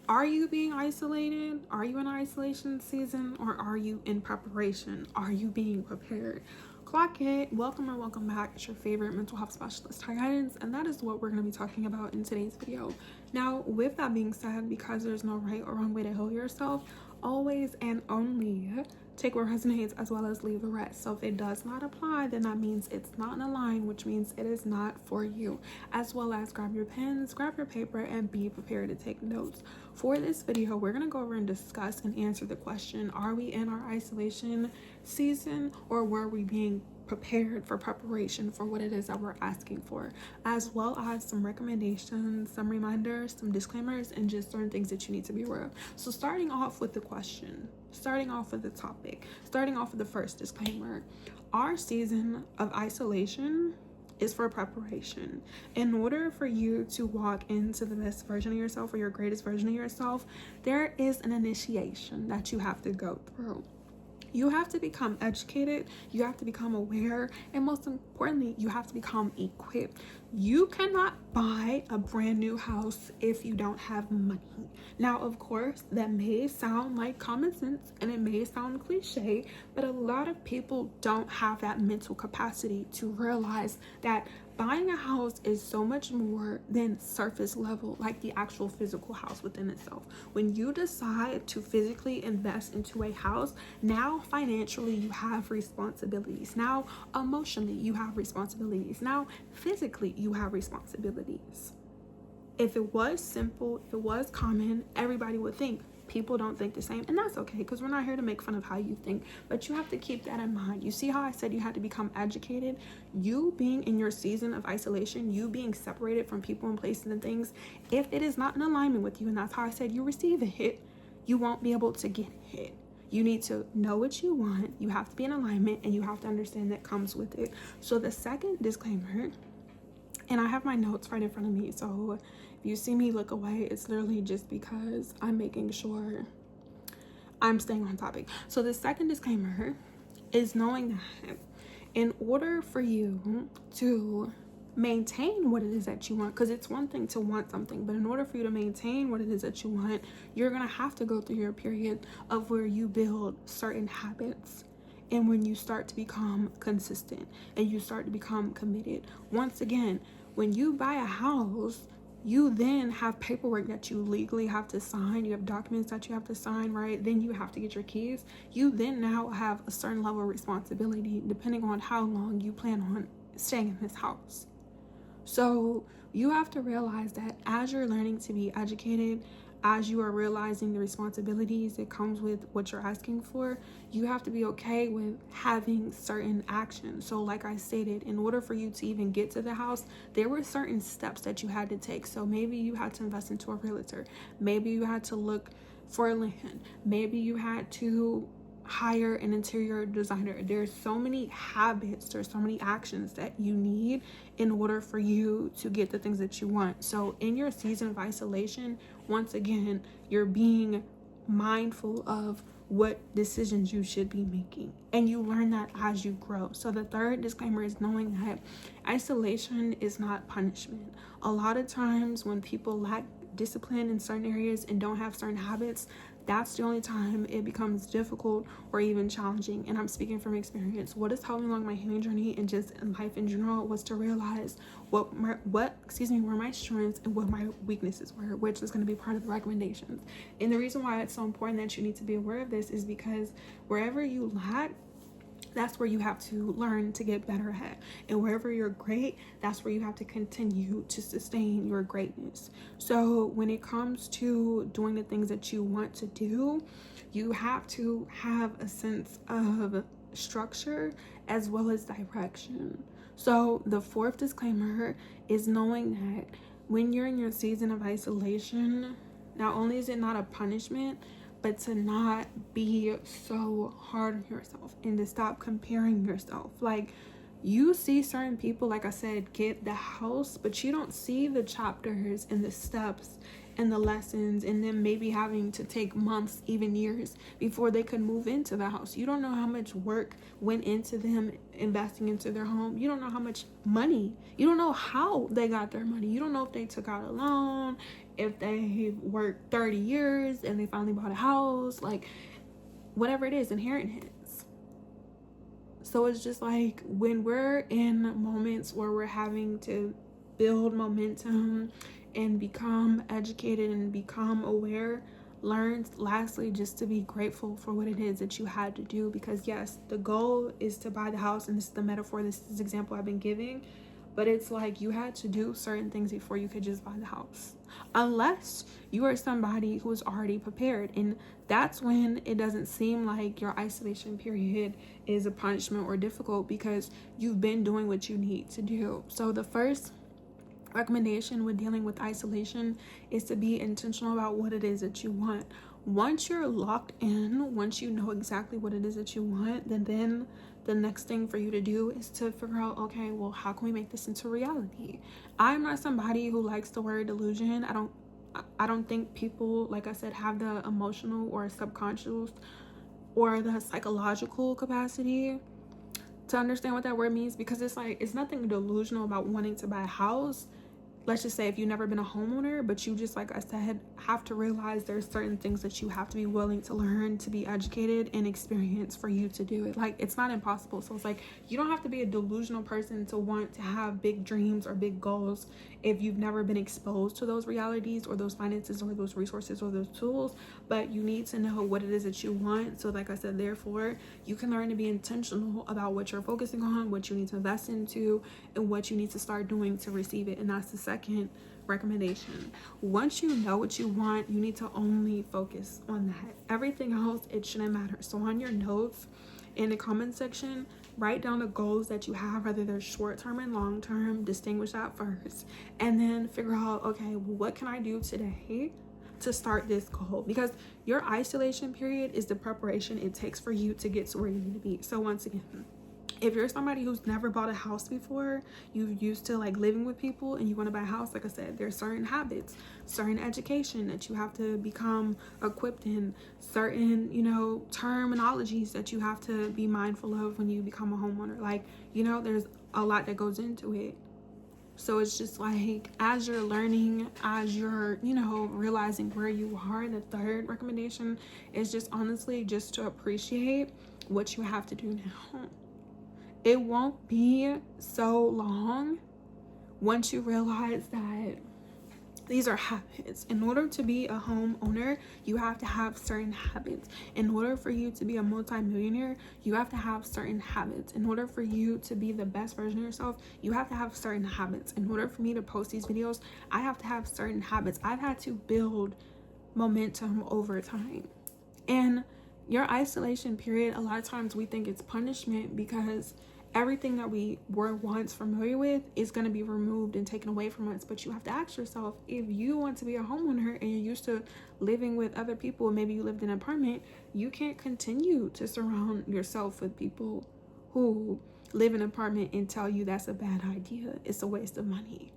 Are you being isolated? Are you in isolation season, or are you in preparation? Are you being prepared? Clock it. Welcome or welcome back. It's your favorite mental health specialist, Ty Guidance, and that is what we're going to be talking about in today's video. Now, with that being said, because there's no right or wrong way to heal yourself, always and only take what resonates as well as leave the rest. So if it does not apply, then that means it's not in line, which means it is not for you. As well as grab your pens, grab your paper, and be prepared to take notes. For this video, we're going to go over and discuss and answer the question, are we in our isolation season, or were we being prepared for preparation for what it is that we're asking for, as well as some recommendations, some reminders, some disclaimers, and just certain things that you need to be aware of. So starting off with the question, starting off with the topic, starting off with the first disclaimer, our season of isolation is for preparation. In order for you to walk into the best version of yourself or your greatest version of yourself, there is an initiation that you have to go through. You have to become educated, you have to become aware, and most importantly, you have to become equipped. You cannot buy a brand new house if you don't have money. Now, of course, that may sound like common sense and it may sound cliche, but a lot of people don't have that mental capacity to realize that buying a house is so much more than surface level, like the actual physical house within itself. When you decide to physically invest into a house, now financially you have responsibilities. Now emotionally you have responsibilities. Now physically you have responsibilities. If it was simple, if it was common, everybody would think. People don't think the same, and that's okay, because we're not here to make fun of how you think, but you have to keep that in mind. You see how I said you had to become educated? You being in your season of isolation, you being separated from people and places and things, if it is not in alignment with you, and that's how I said you receive a hit, you won't be able to get a hit. You need to know what you want, you have to be in alignment, and you have to understand that comes with it. So the second disclaimer, and I have my notes right in front of me, so if you see me look away, it's literally just because I'm making sure I'm staying on topic. So the second disclaimer is knowing that in order for you to maintain what it is that you want, because it's one thing to want something, but in order for you to maintain what it is that you want, you're gonna have to go through your period of where you build certain habits. And when you start to become consistent and you start to become committed, once again, when you buy a house, you then have paperwork that you legally have to sign. You have documents that you have to sign, right? Then you have to get your keys. You then now have a certain level of responsibility depending on how long you plan on staying in this house. So you have to realize that as you're learning to be educated, as you are realizing the responsibilities that comes with what you're asking for, you have to be okay with having certain actions. So like I stated, in order for you to even get to the house, there were certain steps that you had to take. So maybe you had to invest into a realtor. Maybe you had to look for land. Maybe you had to hire an interior designer. There's so many habits, there's so many actions that you need in order for you to get the things that you want. So in your season of isolation, once again, you're being mindful of what decisions you should be making, and you learn that as you grow. So the third disclaimer is knowing that isolation is not punishment. A lot of times when people lack discipline in certain areas and don't have certain habits, that's the only time it becomes difficult or even challenging. And I'm speaking from experience. What has helped me along my healing journey and just in life in general was to realize were my strengths and what my weaknesses were, which is going to be part of the recommendations. And the reason why it's so important that you need to be aware of this is because wherever you lack, that's where you have to learn to get better at. And wherever you're great, that's where you have to continue to sustain your greatness. So when it comes to doing the things that you want to do, you have to have a sense of structure as well as direction. So the fourth disclaimer is knowing that when you're in your season of isolation, not only is it not a punishment, but to not be so hard on yourself and to stop comparing yourself. Like, you see certain people, like I said, get the house, but you don't see the chapters and the steps and the lessons, and then maybe having to take months, even years, before they could move into the house. You don't know how much work went into them investing into their home. You don't know how much money. You don't know how they got their money. You don't know if they took out a loan, if they worked 30 years and they finally bought a house, like whatever it is, inheritance. So it's just like when we're in moments where we're having to build momentum and become educated and become aware, learn lastly just to be grateful for what it is that you had to do. Because yes, the goal is to buy the house, and this is the metaphor, this is the example I've been giving, but it's like you had to do certain things before you could just buy the house, unless you are somebody who is already prepared. And that's when it doesn't seem like your isolation period is a punishment or difficult, because you've been doing what you need to do. So the first recommendation with dealing with isolation is to be intentional about what it is that you want. Once you're locked in, once you know exactly what it is that you want, then the next thing for you to do is to figure out, okay, well, how can we make this into reality? I'm not somebody who likes the word delusion. I don't think people, like I said, have the emotional or subconscious or the psychological capacity to understand what that word means, because it's like, it's nothing delusional about wanting to buy a house. Let's just say if you've never been a homeowner, but you just, like I said, have to realize there's certain things that you have to be willing to learn, to be educated and experience for you to do it. Like, it's not impossible. So it's like, you don't have to be a delusional person to want to have big dreams or big goals if you've never been exposed to those realities or those finances or those resources or those tools. But you need to know what it is that you want. So like I said, therefore, you can learn to be intentional about what you're focusing on, what you need to invest into, and what you need to start doing to receive it. And that's the second recommendation. Once you know what you want, you need to only focus on that. Everything else, it shouldn't matter. So on your notes in the comment section, write down the goals that you have, whether they're short-term and long-term. Distinguish that first, and then figure out, okay, well, what can I do today to start this goal? Because your isolation period is the preparation it takes for you to get to where you need to be. So once again, if you're somebody who's never bought a house before, you're used to like living with people and you want to buy a house, like I said, there's certain habits, certain education that you have to become equipped in, certain, terminologies that you have to be mindful of when you become a homeowner. Like, there's a lot that goes into it. So it's just like, as you're learning, as you're, realizing where you are, the third recommendation is just honestly just to appreciate what you have to do now. It won't be so long once you realize that these are habits. In order to be a homeowner, you have to have certain habits. In order for you to be a multimillionaire, you have to have certain habits. In order for you to be the best version of yourself, you have to have certain habits. In order for me to post these videos, I have to have certain habits. I've had to build momentum over time. And your isolation period, a lot of times we think it's punishment because everything that we were once familiar with is going to be removed and taken away from us. But you have to ask yourself, if you want to be a homeowner and you're used to living with other people, maybe you lived in an apartment, you can't continue to surround yourself with people who live in an apartment and tell you that's a bad idea. It's a waste of money.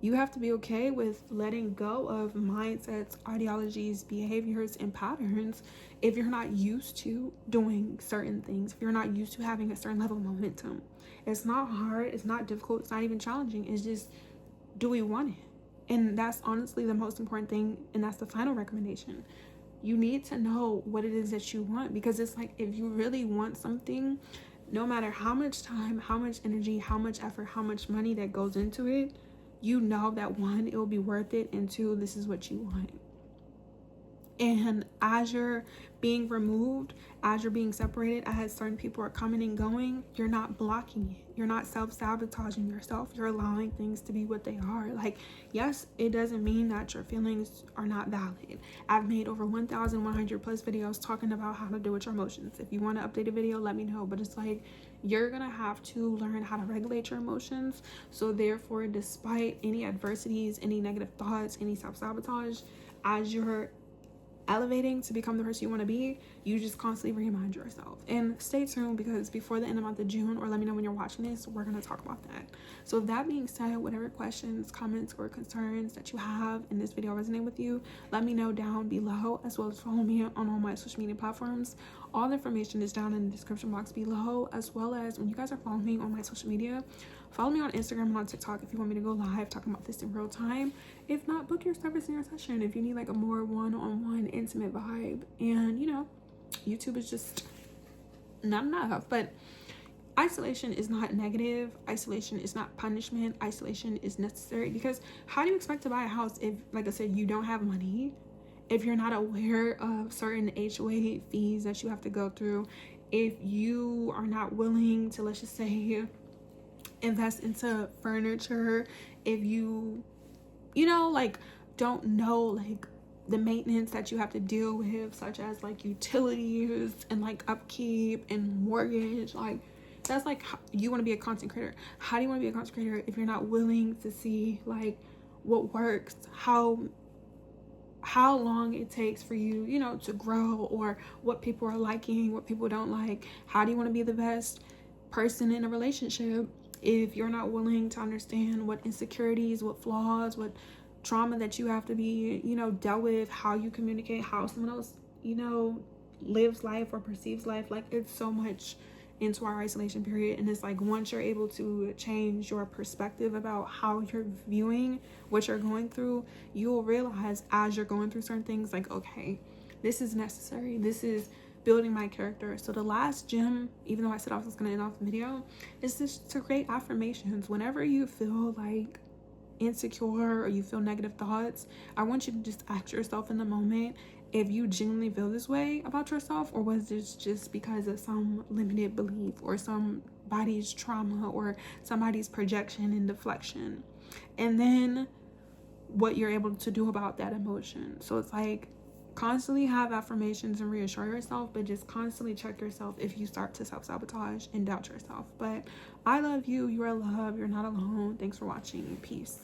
You have to be okay with letting go of mindsets, ideologies, behaviors, and patterns if you're not used to doing certain things, if you're not used to having a certain level of momentum. It's not hard, it's not difficult, it's not even challenging. It's just, do we want it? And that's honestly the most important thing, and that's the final recommendation. You need to know what it is that you want, because it's like, if you really want something, no matter how much time, how much energy, how much effort, how much money that goes into it, you know that one, it will be worth it, and two, this is what you want. And as you're being removed, as you're being separated, as certain people are coming and going, you're not blocking it. You're not self-sabotaging yourself. You're allowing things to be what they are. Like, yes, it doesn't mean that your feelings are not valid. I've made over 1,100 plus videos talking about how to deal with your emotions. If you want to update a video, let me know. But it's like, you're gonna have to learn how to regulate your emotions. So therefore, despite any adversities, any negative thoughts, any self-sabotage, as you're elevating to become the person you want to be, you just constantly remind yourself. And stay tuned, because before the end of the month of June, or let me know when you're watching this, we're going to talk about that. So with that being said, whatever questions, comments, or concerns that you have in this video resonate with you, let me know down below, as well as follow me on all my social media platforms. All the information is down in the description box below, as well as when you guys are following me on my social media, follow me on Instagram and on TikTok if you want me to go live talking about this in real time. If not, book your service in your session if you need like a more one-on-one intimate vibe. And you know, YouTube is just not enough. But isolation is not negative. Isolation is not punishment. Isolation is necessary, because how do you expect to buy a house if, like I said, you don't have money? If you're not aware of certain HOA fees that you have to go through, if you are not willing to, let's just say, invest into furniture, if you know, like, don't know like the maintenance that you have to deal with, such as like utilities and like upkeep and mortgage, like that's like, you want to be a content creator. How do you want to be a content creator if you're not willing to see like what works, how long it takes for you, you know, to grow, or what people are liking, what people don't like? How do you want to be the best person in a relationship if you're not willing to understand what insecurities, what flaws, what trauma that you have to be, you know, dealt with, how you communicate, how someone else, you know, lives life or perceives life? Like, it's so much into our isolation period. And it's like, once you're able to change your perspective about how you're viewing what you're going through, you will realize as you're going through certain things, like, okay, this is necessary, this is building my character. So the last gem, even though I said I was going to end off the video, is just to create affirmations. Whenever you feel like insecure or you feel negative thoughts, I want you to just ask yourself in the moment if you genuinely feel this way about yourself, or was this just because of some limited belief or somebody's trauma or somebody's projection and deflection. And then what you're able to do about that emotion. So it's like, constantly have affirmations and reassure yourself, but just constantly check yourself if you start to self-sabotage and doubt yourself. But I love you. You are loved. You're not alone. Thanks for watching. Peace.